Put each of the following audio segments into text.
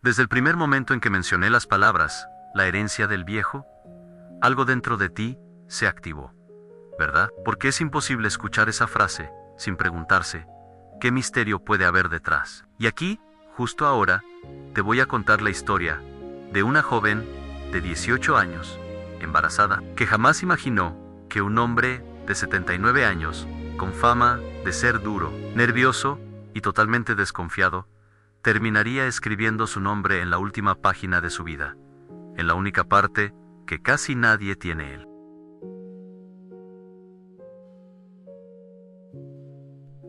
Desde el primer momento en que mencioné las palabras, la herencia del viejo, algo dentro de ti se activó, ¿verdad? Porque es imposible escuchar esa frase sin preguntarse, ¿qué misterio puede haber detrás? Y aquí, justo ahora, te voy a contar la historia de una joven de 18 años, embarazada, que jamás imaginó que un hombre de 79 años, con fama de ser duro, nervioso y totalmente desconfiado, terminaría escribiendo su nombre en la última página de su vida, en la única parte que casi nadie tiene él.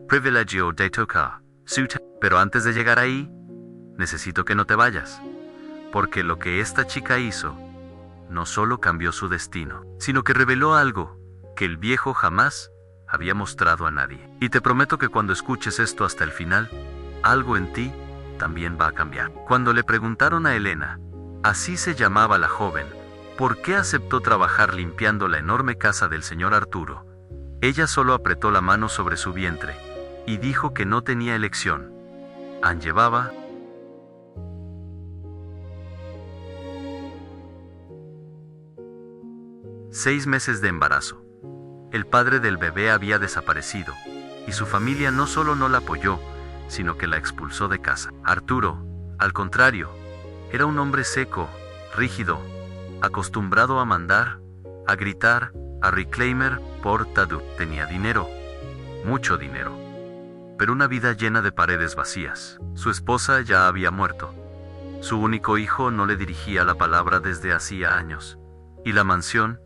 Privilegio de tocar su pero antes de llegar ahí, necesito que no te vayas, porque lo que esta chica hizo no solo cambió su destino, sino que reveló algo que el viejo jamás había mostrado a nadie. Y te prometo que cuando escuches esto hasta el final, algo en ti también va a cambiar. Cuando le preguntaron a Elena, así se llamaba la joven, ¿por qué aceptó trabajar limpiando la enorme casa del señor Arturo? Ella solo apretó la mano sobre su vientre y dijo que no tenía elección. Ann llevaba 6 meses de embarazo. El padre del bebé había desaparecido, y su familia no solo no la apoyó, sino que la expulsó de casa. Arturo, al contrario, era un hombre seco, rígido, acostumbrado a mandar, a gritar, a reclaimar por todo. Tenía dinero, mucho dinero, pero una vida llena de paredes vacías. Su esposa ya había muerto. Su único hijo no le dirigía la palabra desde hacía años, y la mansión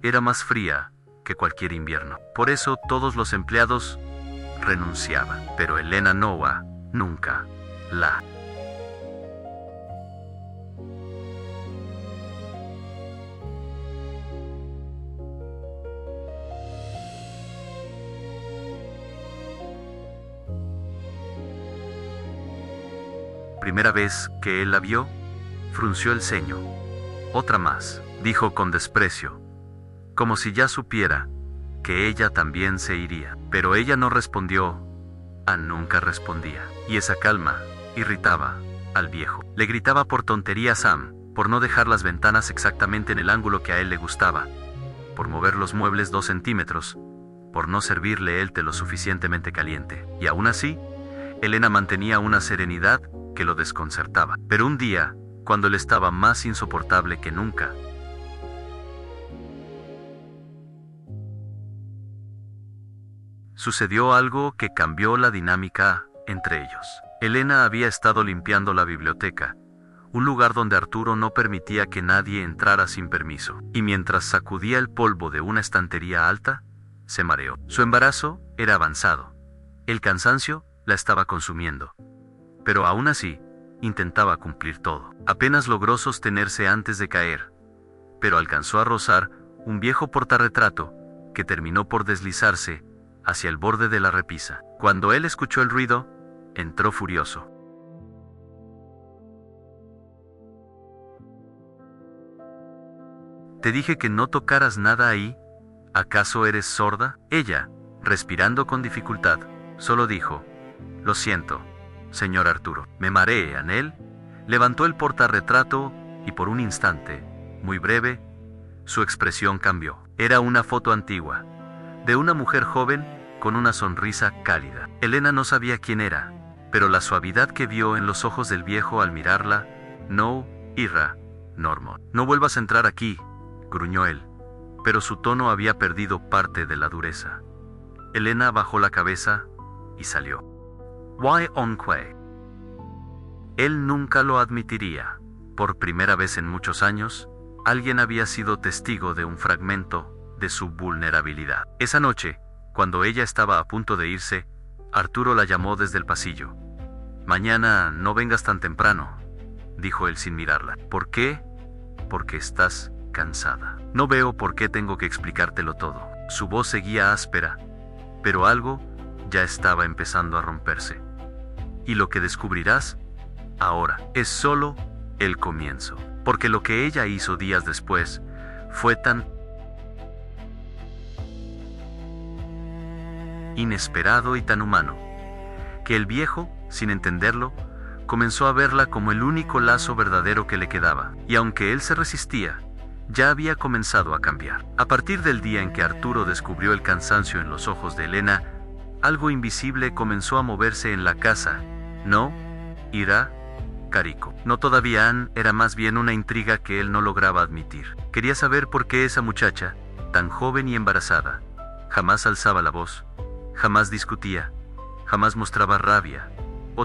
era más fría que cualquier invierno. Por eso todos los empleados renunciaban, pero Elena Noah nunca la. Primera vez que él la vio, frunció el ceño. Otra más, dijo con desprecio, como si ya supiera que ella también se iría. Pero ella no respondió. Ann nunca respondía, y esa calma irritaba al viejo. Le gritaba por tonterías a Sam, por no dejar las ventanas exactamente en el ángulo que a él le gustaba, por mover los muebles 2 centímetros, por no servirle el té lo suficientemente caliente. Y aún así, Elena mantenía una serenidad que lo desconcertaba. Pero un día, cuando él estaba más insoportable que nunca, sucedió algo que cambió la dinámica entre ellos. Elena había estado limpiando la biblioteca, un lugar donde Arturo no permitía que nadie entrara sin permiso, y mientras sacudía el polvo de una estantería alta, se mareó. Su embarazo era avanzado. El cansancio la estaba consumiendo, pero aún así, intentaba cumplir todo. Apenas logró sostenerse antes de caer, pero alcanzó a rozar un viejo portarretrato que terminó por deslizarse hacia el borde de la repisa. Cuando él escuchó el ruido, entró furioso. «Te dije que no tocaras nada ahí. ¿Acaso eres sorda?» Ella, respirando con dificultad, solo dijo, «Lo siento, señor Arturo». Me mareé. Él levantó el portarretrato y por un instante, muy breve, su expresión cambió. Era una foto antigua, de una mujer joven con una sonrisa cálida. Elena no sabía quién era, pero la suavidad que vio en los ojos del viejo al mirarla, no irra, Norman. «No vuelvas a entrar aquí», gruñó él, pero su tono había perdido parte de la dureza. Elena bajó la cabeza y salió. Why onque? Él nunca lo admitiría. Por primera vez en muchos años, alguien había sido testigo de un fragmento de su vulnerabilidad. Esa noche, cuando ella estaba a punto de irse, Arturo la llamó desde el pasillo. «Mañana no vengas tan temprano», dijo él sin mirarla. «¿Por qué?» «Porque estás cansada». «No veo por qué tengo que explicártelo todo». Su voz seguía áspera, pero algo ya estaba empezando a romperse. «Y lo que descubrirás ahora es solo el comienzo, porque lo que ella hizo días después fue tan inesperado y tan humano, que el viejo, sin entenderlo, Comenzó a verla como el único lazo verdadero que le quedaba, y aunque él se resistía, ya había comenzado a cambiar. A partir del día en que Arturo descubrió el cansancio en los ojos de Elena, algo invisible comenzó a moverse en la casa. No, Ira, Carico. No todavía Ann, era más bien una intriga que él no lograba admitir. Quería saber por qué esa muchacha, tan joven y embarazada, jamás alzaba la voz, jamás discutía, jamás mostraba rabia o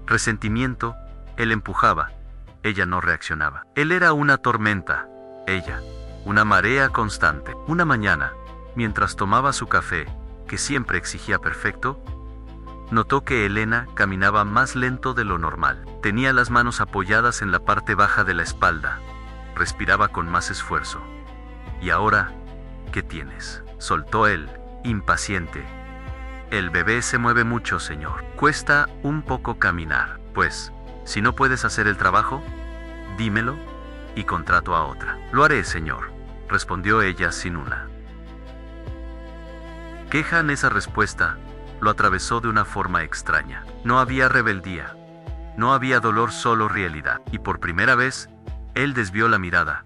resentimiento. Él empujaba, ella no reaccionaba. Él era una tormenta, ella, una marea constante. Una mañana, mientras tomaba su café, que siempre exigía perfecto, notó que Elena caminaba más lento de lo normal. Tenía las manos apoyadas en la parte baja de la espalda. Respiraba con más esfuerzo. ¿Y ahora qué tienes?, soltó él, impaciente. El bebé se mueve mucho, señor. Cuesta un poco caminar. Pues, si no puedes hacer el trabajo, dímelo y contrato a otra. Lo haré, señor, respondió ella sin una queja. En esa respuesta lo atravesó de una forma extraña. No había rebeldía, no había dolor, solo realidad. Y por primera vez, él desvió la mirada,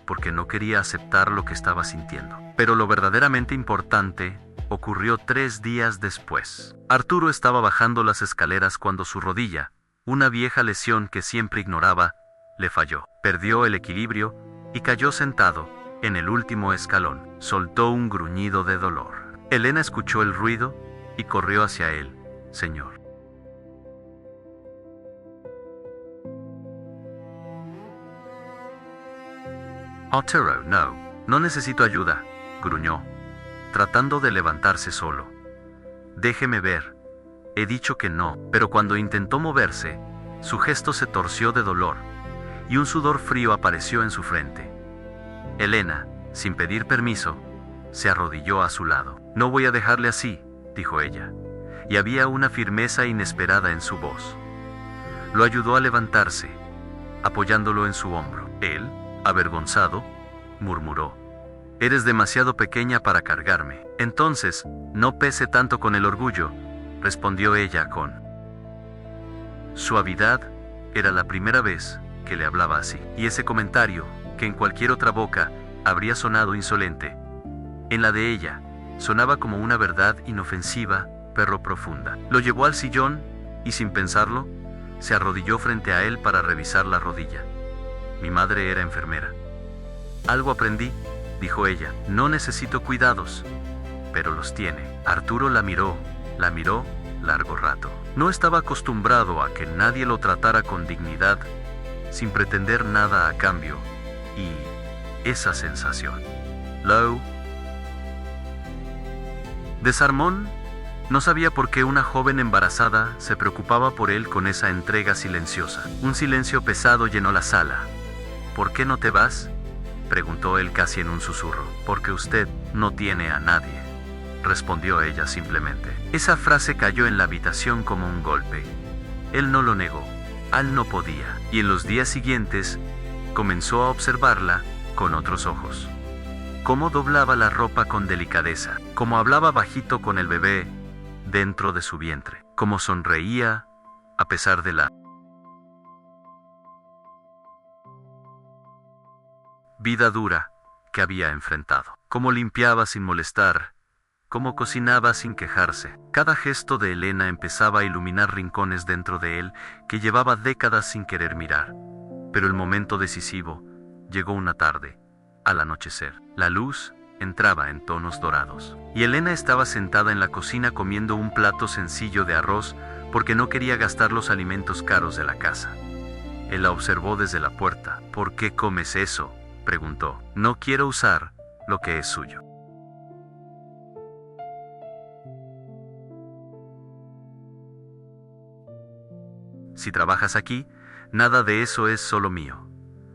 porque no quería aceptar lo que estaba sintiendo. Pero lo verdaderamente importante ocurrió 3 días después. Arturo estaba bajando las escaleras cuando su rodilla, una vieja lesión que siempre ignoraba, le falló. Perdió el equilibrio y cayó sentado en el último escalón. Soltó un gruñido de dolor. Elena escuchó el ruido y corrió hacia él. Señor. Arturo, no necesito ayuda, gruñó, tratando de levantarse solo. Déjeme ver. He dicho que no. Pero cuando intentó moverse, su gesto se torció de dolor, y un sudor frío apareció en su frente. Elena, sin pedir permiso, se arrodilló a su lado. No voy a dejarle así, dijo ella, y había una firmeza inesperada en su voz. Lo ayudó a levantarse, apoyándolo en su hombro. Él, avergonzado, murmuró: «Eres demasiado pequeña para cargarme». «Entonces, no pese tanto con el orgullo», respondió ella con suavidad. Era la primera vez que le hablaba así, y ese comentario, que en cualquier otra boca habría sonado insolente, en la de ella sonaba como una verdad inofensiva, pero profunda. Lo llevó al sillón y, sin pensarlo, se arrodilló frente a él para revisar la rodilla. Mi madre era enfermera. Algo aprendí, dijo ella. No necesito cuidados, pero los tiene. Arturo la miró largo rato. No estaba acostumbrado a que nadie lo tratara con dignidad, sin pretender nada a cambio, y esa sensación lo desarmó. No sabía por qué una joven embarazada se preocupaba por él con esa entrega silenciosa. Un silencio pesado llenó la sala. ¿Por qué no te vas?, preguntó él casi en un susurro. Porque usted no tiene a nadie, respondió ella simplemente. Esa frase cayó en la habitación como un golpe. Él no lo negó. Él no podía. Y en los días siguientes, comenzó a observarla con otros ojos. Cómo doblaba la ropa con delicadeza, cómo hablaba bajito con el bebé dentro de su vientre, cómo sonreía a pesar de la vida dura que había enfrentado, cómo limpiaba sin molestar, cómo cocinaba sin quejarse. Cada gesto de Elena empezaba a iluminar rincones dentro de él que llevaba décadas sin querer mirar. Pero el momento decisivo llegó una tarde, al anochecer. La luz entraba en tonos dorados, y Elena estaba sentada en la cocina comiendo un plato sencillo de arroz porque no quería gastar los alimentos caros de la casa. Él la observó desde la puerta. ¿Por qué comes eso?, preguntó. No quiero usar lo que es suyo. Si trabajas aquí, nada de eso es solo mío.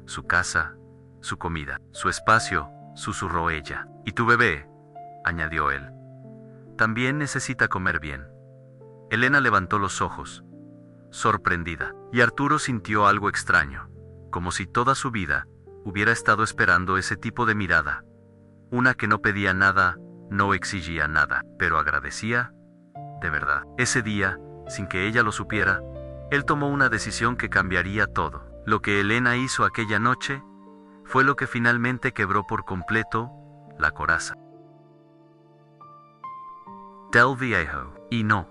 Su casa, su comida, su espacio, susurró ella. Y tu bebé, añadió él, también necesita comer bien. Elena levantó los ojos, sorprendida, y Arturo sintió algo extraño, como si toda su vida hubiera estado esperando ese tipo de mirada, una que no pedía nada no exigía nada, pero agradecía de verdad. Ese día, sin que ella lo supiera, él tomó una decisión que cambiaría todo. Lo que Elena hizo aquella noche fue lo que finalmente quebró por completo la coraza del viejo. Y no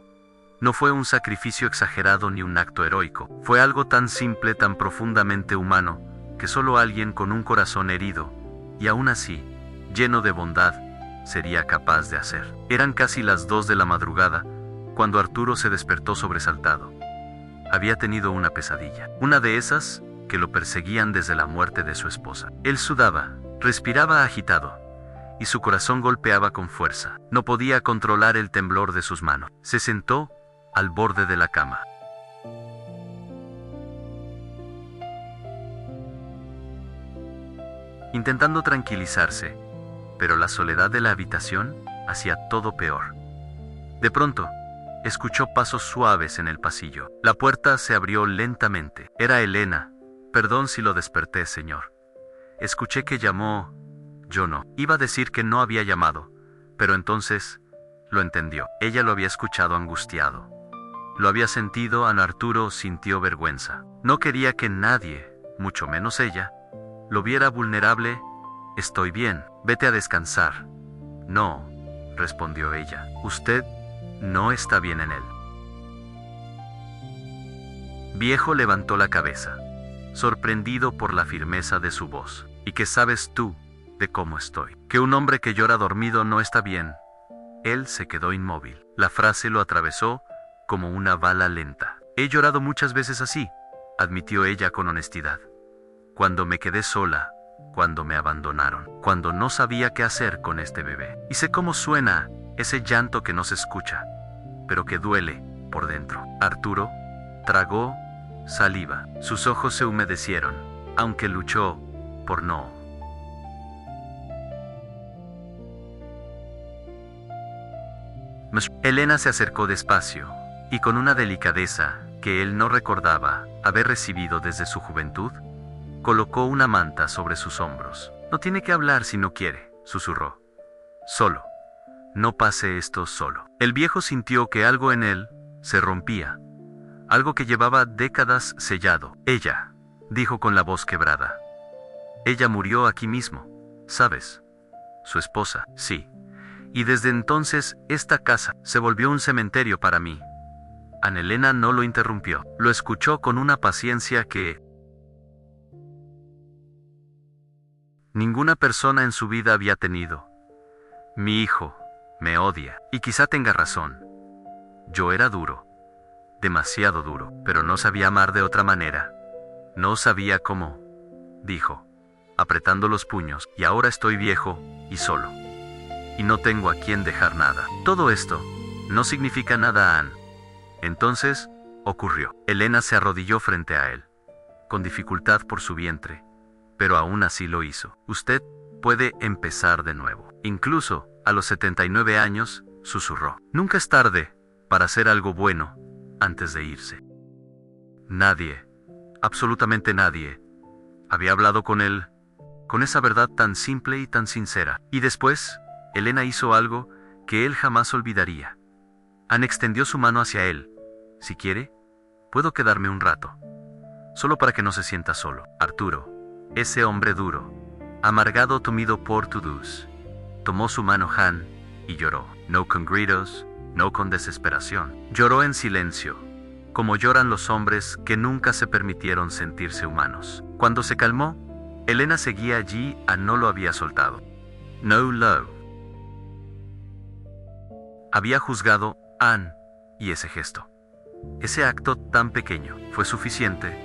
fue un sacrificio exagerado ni un acto heroico. Fue algo tan simple, tan profundamente humano, que solo alguien con un corazón herido, y aún así, lleno de bondad, sería capaz de hacer. Eran casi las 2 de la madrugada, cuando Arturo se despertó sobresaltado. Había tenido una pesadilla, una de esas que lo perseguían desde la muerte de su esposa. Él sudaba, respiraba agitado, y su corazón golpeaba con fuerza. No podía controlar el temblor de sus manos. Se sentó al borde de la cama. Intentando tranquilizarse, pero la soledad de la habitación hacía todo peor. De pronto, escuchó pasos suaves en el pasillo. La puerta se abrió lentamente. Era Elena. Perdón si lo desperté, señor. Escuché que llamó. Yo no. Iba a decir que no había llamado, pero entonces lo entendió. Ella lo había escuchado angustiado. Lo había sentido. Arturo sintió vergüenza. No quería que nadie, mucho menos ella, lo viera vulnerable. Estoy bien. Vete a descansar. No, respondió ella. Usted no está bien en él. Viejo levantó la cabeza, sorprendido por la firmeza de su voz. ¿Y qué sabes tú de cómo estoy? Que un hombre que llora dormido no está bien. Él se quedó inmóvil. La frase lo atravesó como una bala lenta. He llorado muchas veces así, admitió ella con honestidad. Cuando me quedé sola, cuando me abandonaron, cuando no sabía qué hacer con este bebé. Y sé cómo suena ese llanto que no se escucha, pero que duele por dentro. Arturo tragó saliva. Sus ojos se humedecieron, aunque luchó por no. Elena se acercó despacio, y con una delicadeza que él no recordaba haber recibido desde su juventud, colocó una manta sobre sus hombros. No tiene que hablar si no quiere, susurró. Solo. No pase esto solo. El viejo sintió que algo en él se rompía, algo que llevaba décadas sellado. Ella, dijo con la voz quebrada. Ella murió aquí mismo, ¿sabes? Su esposa, sí. Y desde entonces esta casa se volvió un cementerio para mí. Elena no lo interrumpió. Lo escuchó con una paciencia que ninguna persona en su vida había tenido. Mi hijo me odia, y quizá tenga razón. Yo era duro, demasiado duro, pero no sabía amar de otra manera. No sabía cómo, dijo, apretando los puños, y ahora estoy viejo y solo. Y no tengo a quien dejar nada. Todo esto no significa nada, Anne. Entonces, ocurrió. Elena se arrodilló frente a él, con dificultad por su vientre, pero aún así lo hizo. Usted puede empezar de nuevo. Incluso a los 79 años, susurró. Nunca es tarde para hacer algo bueno antes de irse. Nadie, absolutamente nadie, había hablado con él con esa verdad tan simple y tan sincera. Y después, Elena hizo algo que él jamás olvidaría. Anne extendió su mano hacia él. Si quiere, puedo quedarme un rato, solo para que no se sienta solo. Arturo, ese hombre duro, amargado, tomido por to-dos, tomó su mano Han y lloró. No con gritos, no con desesperación. Lloró en silencio, como lloran los hombres que nunca se permitieron sentirse humanos. Cuando se calmó, Elena seguía allí. No lo había soltado. No lo había juzgado Anne, y ese gesto, ese acto tan pequeño, fue suficiente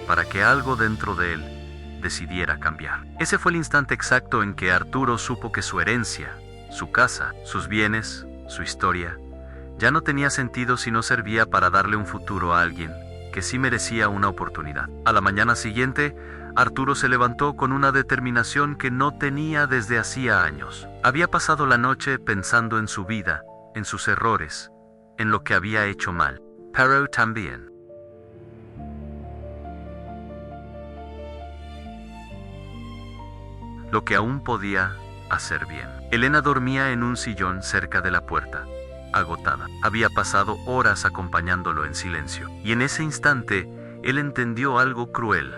para que algo dentro de él decidiera cambiar. Ese fue el instante exacto en que Arturo supo que su herencia, su casa, sus bienes, su historia, ya no tenía sentido si no servía para darle un futuro a alguien que sí merecía una oportunidad. A la mañana siguiente, Arturo se levantó con una determinación que no tenía desde hacía años. Había pasado la noche pensando en su vida, en sus errores, en lo que había hecho mal, pero también lo que aún podía hacer bien. Elena dormía en un sillón cerca de la puerta, agotada. Había pasado horas acompañándolo en silencio, y en ese instante él entendió algo cruel.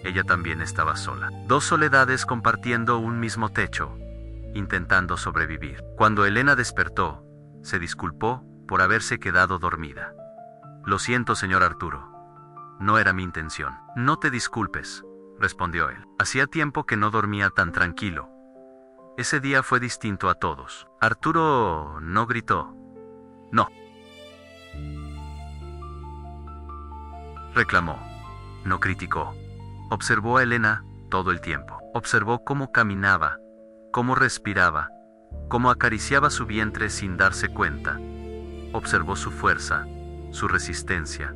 Ella también estaba sola. Dos soledades compartiendo un mismo techo, intentando sobrevivir. Cuando Elena despertó, se disculpó por haberse quedado dormida. Lo siento, señor Arturo. No era mi intención. No te disculpes, respondió él. Hacía tiempo que no dormía tan tranquilo. Ese día fue distinto a todos. Arturo no gritó. No. Reclamó. No criticó. Observó a Elena todo el tiempo. Observó cómo caminaba, cómo respiraba, cómo acariciaba su vientre sin darse cuenta. Observó su fuerza, su resistencia,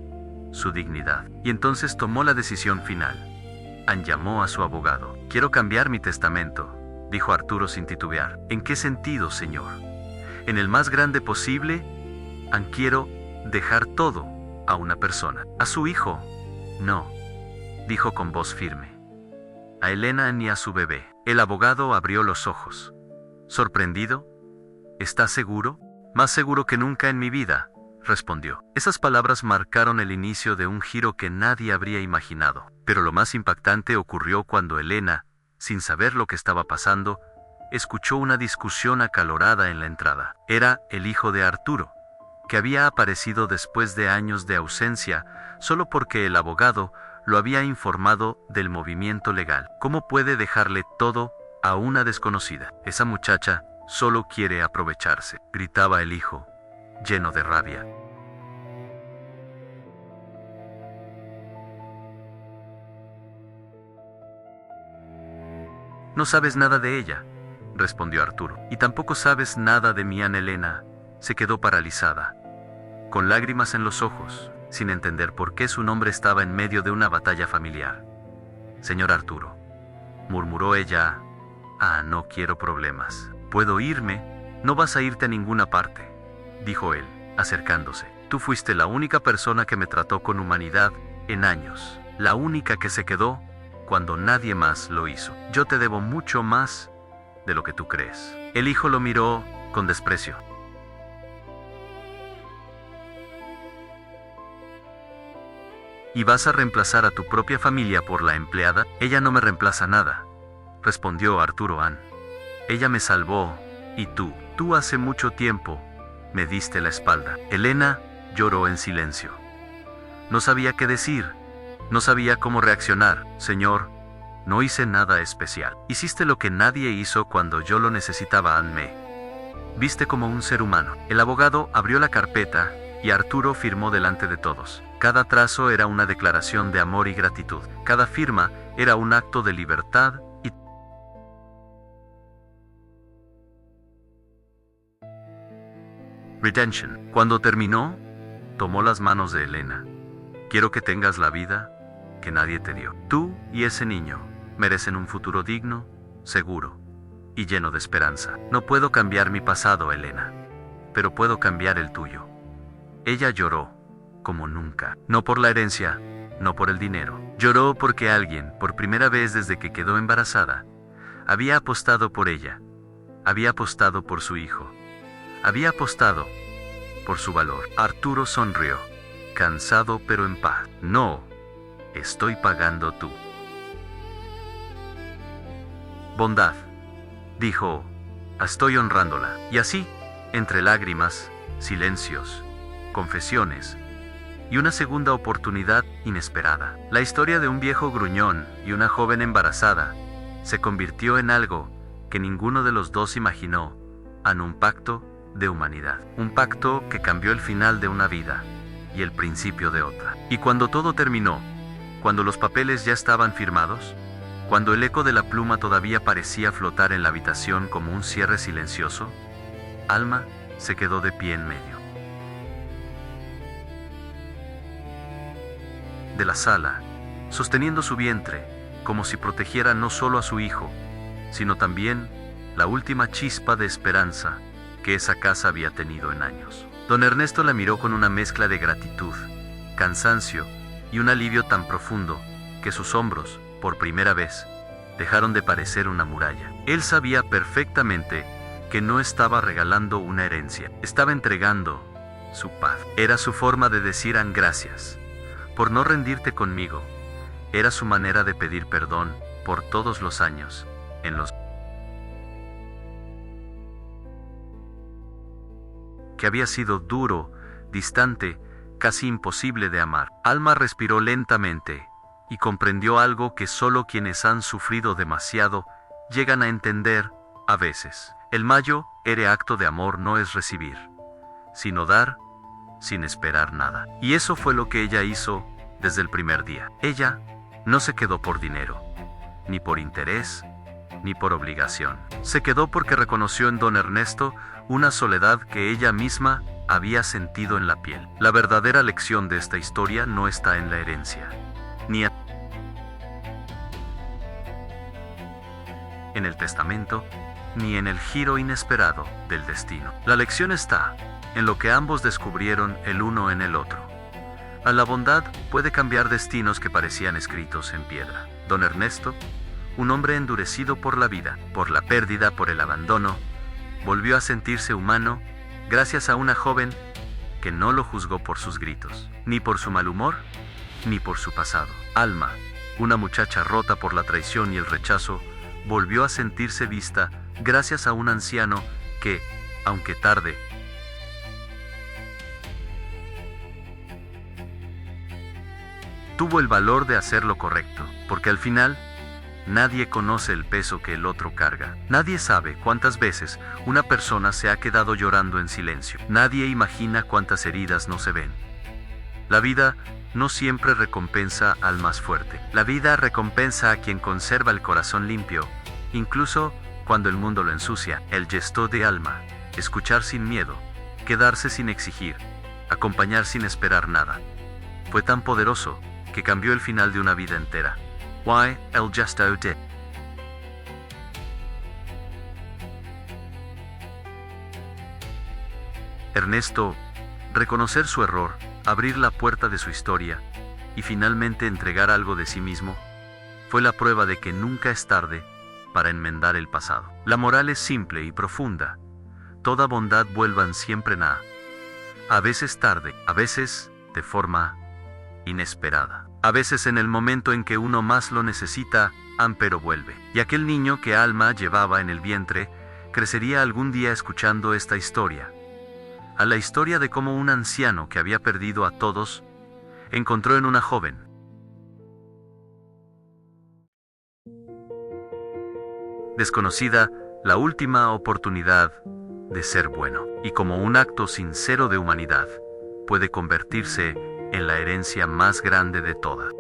su dignidad. Y entonces tomó la decisión final. Ann llamó a su abogado. Quiero cambiar mi testamento, dijo Arturo sin titubear. ¿En qué sentido, señor? En el más grande posible. Ann, quiero dejar todo a una persona. ¿A su hijo? No, dijo con voz firme. A Elena ni a su bebé. El abogado abrió los ojos. ¿Sorprendido? ¿Estás seguro? Más seguro que nunca en mi vida, respondió. Esas palabras marcaron el inicio de un giro que nadie habría imaginado. Pero lo más impactante ocurrió cuando Elena, sin saber lo que estaba pasando, escuchó una discusión acalorada en la entrada. Era el hijo de Arturo, que había aparecido después de años de ausencia, solo porque el abogado lo había informado del movimiento legal. ¿Cómo puede dejarle todo a una desconocida? Esa muchacha solo quiere aprovecharse, gritaba el hijo, lleno de rabia. No sabes nada de ella, respondió Arturo. Y tampoco sabes nada de mi Ann. Elena se quedó paralizada, con lágrimas en los ojos, sin entender por qué su nombre estaba en medio de una batalla familiar. Señor Arturo, murmuró ella. No quiero problemas. ¿Puedo irme? No vas a irte a ninguna parte, dijo él, acercándose. Tú fuiste la única persona que me trató con humanidad en años, la única que se quedó cuando nadie más lo hizo. Yo te debo mucho más de lo que tú crees. El hijo lo miró con desprecio. ¿Y vas a reemplazar a tu propia familia por la empleada? Ella no me reemplaza nada, respondió Arturo. Ann. Ella me salvó, y tú hace mucho tiempo, me diste la espalda. Elena lloró en silencio. No sabía qué decir, no sabía cómo reaccionar. Señor, no hice nada especial. Hiciste lo que nadie hizo cuando yo lo necesitaba. Ann, me viste como un ser humano. El abogado abrió la carpeta y Arturo firmó delante de todos. Cada trazo era una declaración de amor y gratitud. Cada firma era un acto de libertad y redemption. Cuando terminó, tomó las manos de Elena. Quiero que tengas la vida que nadie te dio. Tú y ese niño merecen un futuro digno, seguro y lleno de esperanza. No puedo cambiar mi pasado, Elena, pero puedo cambiar el tuyo. Ella lloró como nunca. No por la herencia, no por el dinero. Lloró porque alguien, por primera vez desde que quedó embarazada, había apostado por ella. Había apostado por su hijo. Había apostado por su valor. Arturo sonrió, cansado pero en paz. No, estoy pagando tú. Bondad, dijo, estoy honrándola. Y así, entre lágrimas, silencios, confesiones y una segunda oportunidad inesperada, la historia de un viejo gruñón y una joven embarazada se convirtió en algo que ninguno de los dos imaginó, en un pacto de humanidad. Un pacto que cambió el final de una vida y el principio de otra. Y cuando todo terminó, cuando los papeles ya estaban firmados, cuando el eco de la pluma todavía parecía flotar en la habitación como un cierre silencioso, Alma se quedó de pie en medio de la sala, sosteniendo su vientre, como si protegiera no solo a su hijo, sino también la última chispa de esperanza que esa casa había tenido en años. Don Ernesto la miró con una mezcla de gratitud, cansancio y un alivio tan profundo que sus hombros, por primera vez, dejaron de parecer una muralla. Él sabía perfectamente que no estaba regalando una herencia, estaba entregando su paz. Era su forma de decir gracias por no rendirte conmigo. Era su manera de pedir perdón por todos los años en los que había sido duro, distante, casi imposible de amar. Alma respiró lentamente y comprendió algo que solo quienes han sufrido demasiado llegan a entender a veces. El mayor acto de amor no es recibir, sino dar sin esperar nada. Y eso fue lo que ella hizo desde el primer día. Ella no se quedó por dinero, ni por interés, ni por obligación. Se quedó porque reconoció en don Ernesto una soledad que ella misma había sentido en la piel. La verdadera lección de esta historia no está en la herencia, ni en el testamento, ni en el giro inesperado del destino. La lección está en lo que ambos descubrieron el uno en el otro. A la bondad puede cambiar destinos que parecían escritos en piedra. Don Ernesto, un hombre endurecido por la vida, por la pérdida, por el abandono, volvió a sentirse humano gracias a una joven que no lo juzgó por sus gritos, ni por su mal humor, ni por su pasado. Alma, una muchacha rota por la traición y el rechazo, volvió a sentirse vista gracias a un anciano que, aunque tarde, tuvo el valor de hacer lo correcto, porque al final, nadie conoce el peso que el otro carga. Nadie sabe cuántas veces una persona se ha quedado llorando en silencio. Nadie imagina cuántas heridas no se ven. La vida no siempre recompensa al más fuerte. La vida recompensa a quien conserva el corazón limpio, incluso cuando el mundo lo ensucia. El gesto de Alma, escuchar sin miedo, quedarse sin exigir, acompañar sin esperar nada, fue tan poderoso que cambió el final de una vida entera. Why el gesto de Ernesto, reconocer su error, abrir la puerta de su historia y finalmente entregar algo de sí mismo, fue la prueba de que nunca es tarde para enmendar el pasado. La moral es simple y profunda. Toda bondad vuelvan siempre a veces tarde, a veces de forma inesperada. A veces en el momento en que uno más lo necesita, pero vuelve. Y aquel niño que Alma llevaba en el vientre, crecería algún día escuchando esta historia. A la historia de cómo un anciano que había perdido a todos, encontró en una joven desconocida la última oportunidad de ser bueno. Y como un acto sincero de humanidad, puede convertirse en la herencia más grande de todas.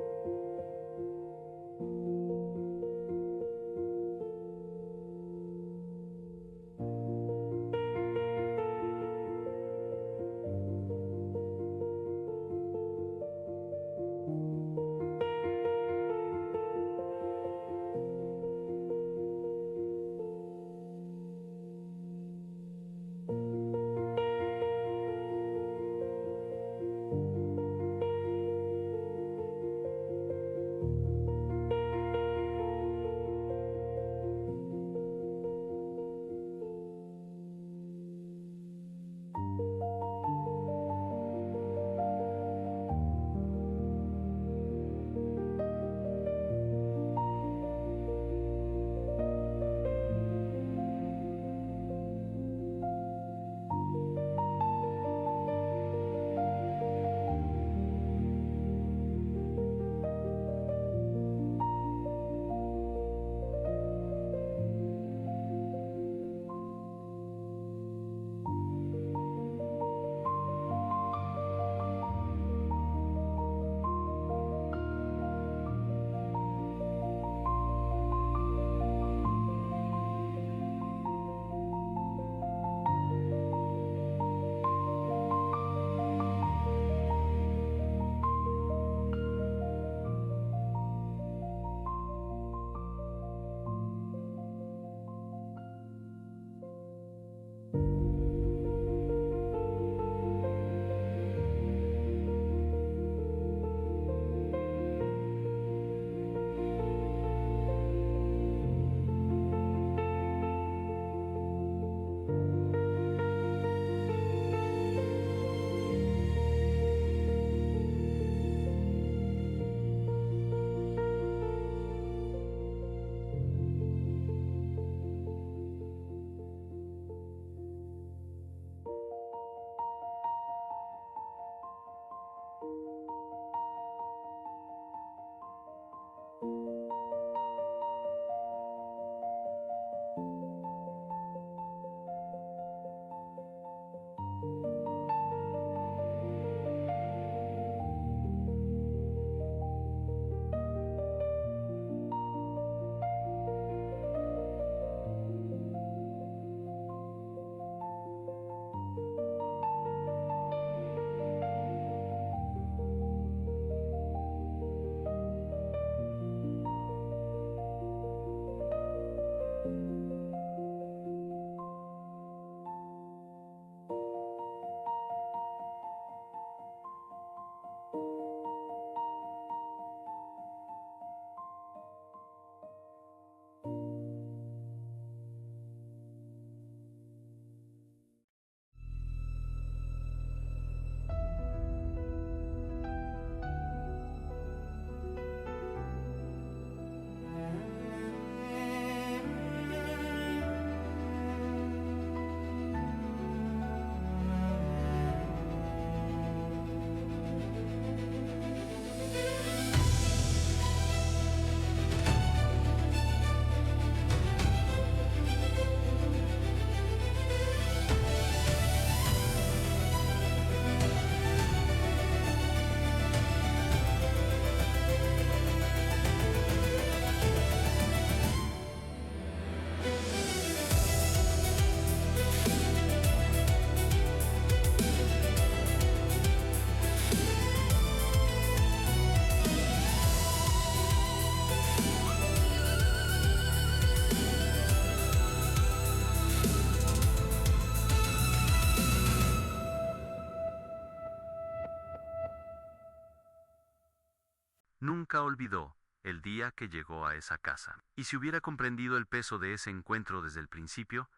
Nunca olvidó el día que llegó a esa casa. Y si hubiera comprendido el peso de ese encuentro desde el principio,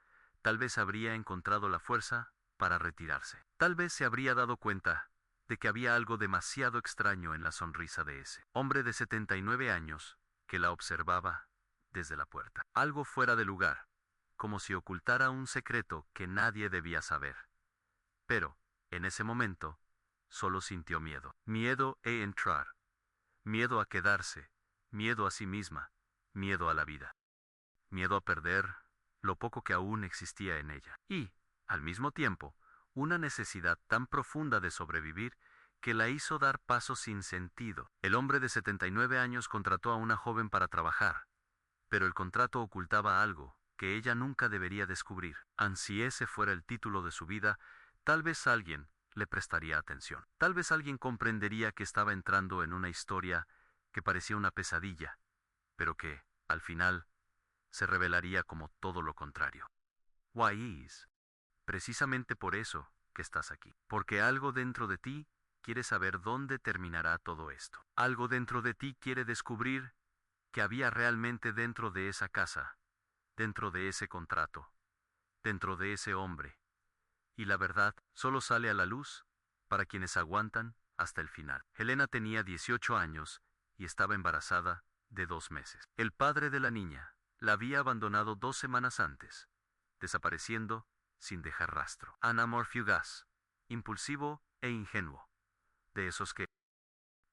tal vez habría encontrado la fuerza para retirarse. Tal vez se habría dado cuenta de que había algo demasiado extraño en la sonrisa de ese hombre de 79 años que la observaba desde la puerta. Algo fuera de lugar, como si ocultara un secreto que nadie debía saber. Pero, en ese momento, solo sintió miedo. Miedo a entrar, miedo a quedarse, miedo a sí misma, miedo a la vida. Miedo a perder lo poco que aún existía en ella. Y, al mismo tiempo, una necesidad tan profunda de sobrevivir que la hizo dar pasos sin sentido. El hombre de 79 años contrató a una joven para trabajar, pero el contrato ocultaba algo que ella nunca debería descubrir. Si ese fuera el título de su vida, tal vez alguien le prestaría atención. Tal vez alguien comprendería que estaba entrando en una historia que parecía una pesadilla, pero que, al final, se revelaría como todo lo contrario. Why is precisamente por eso que estás aquí. Porque algo dentro de ti quiere saber dónde terminará todo esto. Algo dentro de ti quiere descubrir que había realmente dentro de esa casa, dentro de ese contrato, dentro de ese hombre. Y la verdad solo sale a la luz para quienes aguantan hasta el final. Helena tenía 18 años y estaba embarazada de 2 meses. El padre de la niña la había abandonado 2 semanas antes, desapareciendo sin dejar rastro. Un amor fugaz, impulsivo e ingenuo, de esos que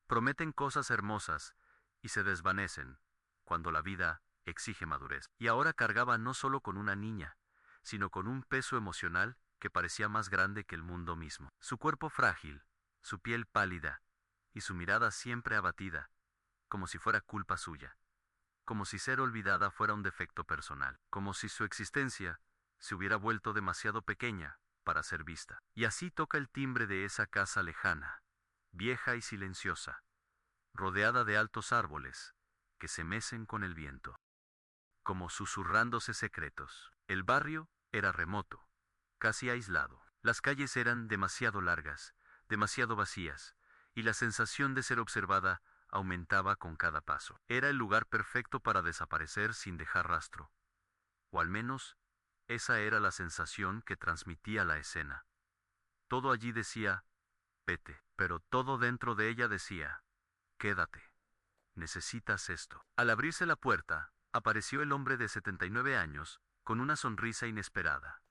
prometen cosas hermosas y se desvanecen cuando la vida exige madurez. Y ahora cargaba no solo con una niña, sino con un peso emocional que parecía más grande que el mundo mismo. Su cuerpo frágil, su piel pálida y su mirada siempre abatida, como si fuera culpa suya, como si ser olvidada fuera un defecto personal, como si su existencia se hubiera vuelto demasiado pequeña para ser vista. Y así toca el timbre de esa casa lejana, vieja y silenciosa, rodeada de altos árboles que se mecen con el viento, como susurrándose secretos. El barrio era remoto, casi aislado. Las calles eran demasiado largas, demasiado vacías, y la sensación de ser observada aumentaba con cada paso. Era el lugar perfecto para desaparecer sin dejar rastro, o al menos esa era la sensación que transmitía la escena. Todo allí decía, vete, pero todo dentro de ella decía, quédate. Necesitas esto. Al abrirse la puerta, apareció el hombre de 79 años, con una sonrisa inesperada.